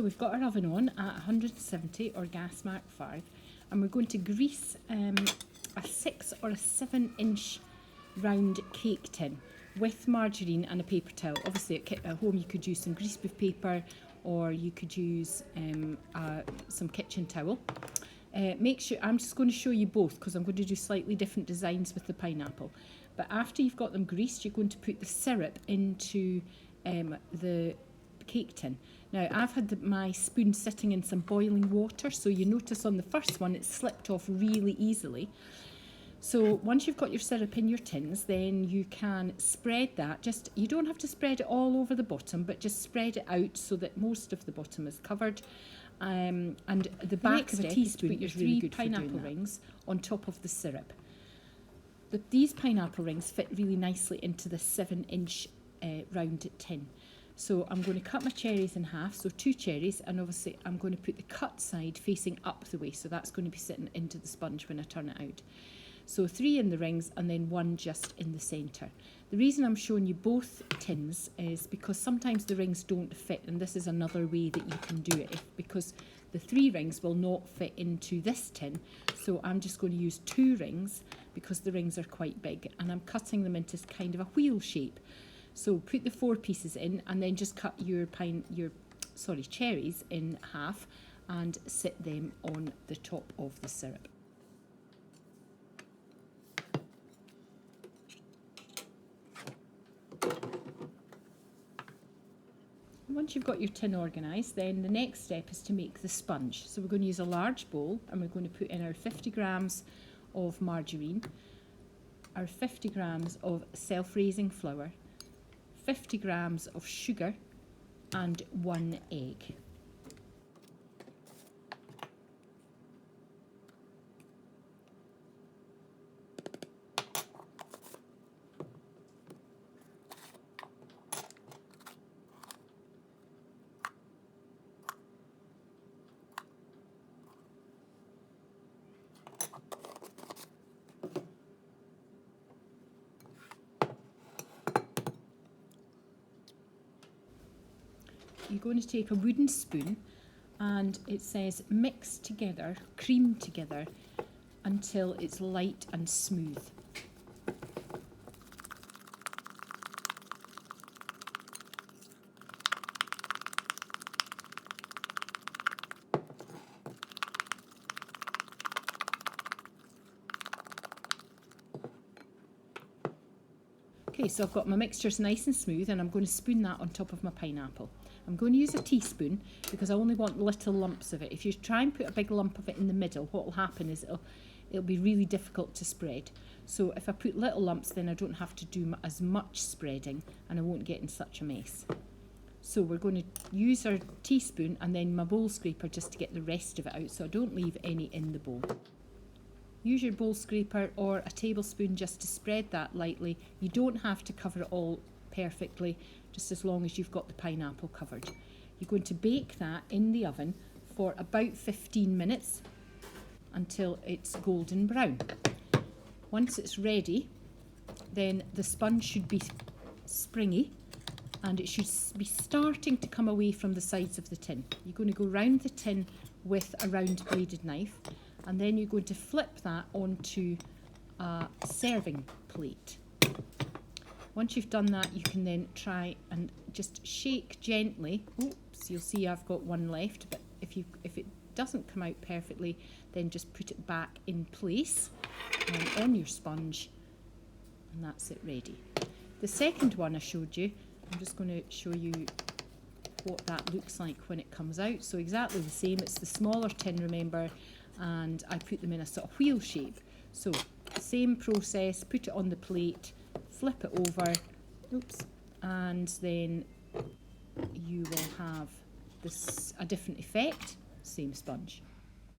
we've got our oven on at 170 or gas mark 5, and we're going to grease a 6 or a 7-inch round cake tin with margarine and a paper towel. Obviously at home you could use some greaseproof paper, or you could use some kitchen towel. Make sure, I'm just going to show you both because I'm going to do slightly different designs with the pineapple. But after you've got them greased, you're going to put the syrup into the cake tin. Now I've had my spoon sitting in some boiling water, so you notice on the first one it slipped off really easily. So once you've got your syrup in your tins, then you can spread that. You don't have to spread it all over the bottom, but just spread it out so that most of the bottom is covered. And the back of a teaspoon is really good pineapple rings on top of the syrup. These pineapple rings fit really nicely into the 7-inch round tin. So I'm going to cut my cherries in half, so 2 cherries, and obviously I'm going to put the cut side facing up the way, so that's going to be sitting into the sponge when I turn it out. So 3 in the rings and then 1 just in the centre. The reason I'm showing you both tins is because sometimes the rings don't fit, and this is another way that you can do it, because the 3 rings will not fit into this tin. So I'm just going to use 2 rings because the rings are quite big, and I'm cutting them into kind of a wheel shape. So put the 4 pieces in and then just cut your cherries in half and sit them on the top of the syrup. Once you've got your tin organised, then the next step is to make the sponge. So we're going to use a large bowl and we're going to put in our 50 grams of margarine, our 50 grams of self-raising flour, 50 grams of sugar and 1 egg. You're going to take a wooden spoon, and it says mix together, cream together until it's light and smooth. Okay, so I've got my mixtures nice and smooth, and I'm going to spoon that on top of my pineapple. I'm going to use a teaspoon because I only want little lumps of it. If you try and put a big lump of it in the middle, what will happen is it'll be really difficult to spread. So if I put little lumps, then I don't have to do as much spreading and I won't get in such a mess. So we're going to use our teaspoon and then my bowl scraper just to get the rest of it out, so I don't leave any in the bowl. Use your bowl scraper or a tablespoon just to spread that lightly. You don't have to cover it all perfectly, just as long as you've got the pineapple covered. You're going to bake that in the oven for about 15 minutes until it's golden brown. Once it's ready, then the sponge should be springy and it should be starting to come away from the sides of the tin. You're going to go round the tin with a round bladed knife, and then you're going to flip that onto a serving plate. Once you've done that, you can then try and just shake gently. Oops, you'll see I've got one left, but if it doesn't come out perfectly, then just put it back in place on your sponge, and that's it ready. The second one I showed you, I'm just going to show you what that looks like when it comes out. So exactly the same, it's the smaller tin, remember, and I put them in a sort of wheel shape. So same process, put it on the plate, flip it over, and then you will have a different effect, same sponge.